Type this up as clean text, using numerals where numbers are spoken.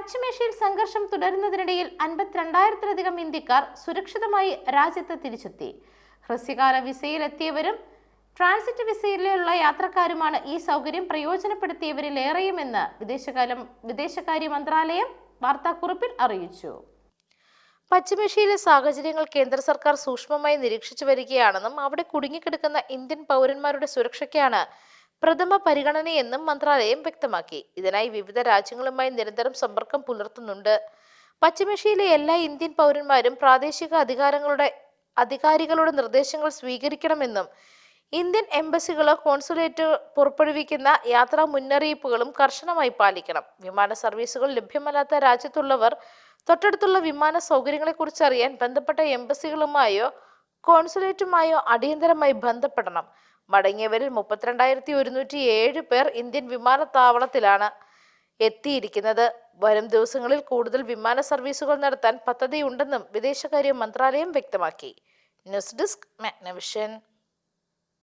പശ്ചിമേഷ്യയിൽ സംഘർഷം തുടരുന്നതിനിടയിൽ 52,000-ലധികം ഇന്ത്യക്കാർ സുരക്ഷിതമായി രാജ്യത്ത് തിരിച്ചെത്തി. ഹ്രസ്വകാല വിസയിലെത്തിയവരും ട്രാൻസിറ്റ് വിസയിലുള്ള യാത്രക്കാരുമാണ് ഈ സൗകര്യം പ്രയോജനപ്പെടുത്തിയവരിലേറെയുമെന്ന് വിദേശകാര്യ മന്ത്രാലയം വാർത്താക്കുറിപ്പിൽ അറിയിച്ചു. പശ്ചിമേഷ്യയിലെ സാഹചര്യങ്ങൾ കേന്ദ്ര സർക്കാർ സൂക്ഷ്മമായി നിരീക്ഷിച്ചു വരികയാണെന്നും അവിടെ കുടുങ്ങിക്കിടക്കുന്ന ഇന്ത്യൻ പൗരന്മാരുടെ സുരക്ഷയ്ക്കാണ് പ്രഥമ പരിഗണനയെന്നും മന്ത്രാലയം വ്യക്തമാക്കി. ഇതിനായി വിവിധ രാജ്യങ്ങളുമായി നിരന്തരം സമ്പർക്കം പുലർത്തുന്നുണ്ട്. പശ്ചിമേഷ്യയിലെ എല്ലാ ഇന്ത്യൻ പൗരന്മാരും പ്രാദേശിക അധികാരികളുടെ നിർദ്ദേശങ്ങൾ സ്വീകരിക്കണമെന്നും ഇന്ത്യൻ എംബസികളോ കോൺസുലേറ്റ് പുറപ്പെടുവിക്കുന്ന യാത്രാ മുന്നറിയിപ്പുകളും കർശനമായി പാലിക്കണം. വിമാന സർവീസുകൾ ലഭ്യമല്ലാത്ത രാജ്യത്തുള്ളവർ തൊട്ടടുത്തുള്ള വിമാന സൗകര്യങ്ങളെക്കുറിച്ച് അറിയാൻ ബന്ധപ്പെട്ട എംബസികളുമായോ കോൺസുലേറ്റുമായോ അടിയന്തരമായി ബന്ധപ്പെടണം. മടങ്ങിയവരിൽ 32,107 പേർ ഇന്ത്യൻ വിമാനത്താവളത്തിലാണ് എത്തിയിരിക്കുന്നത്. വരും ദിവസങ്ങളിൽ കൂടുതൽ വിമാന സർവീസുകൾ നടത്താൻ പദ്ധതിയുണ്ടെന്നും വിദേശകാര്യ മന്ത്രാലയം വ്യക്തമാക്കി. News desk Magnavision.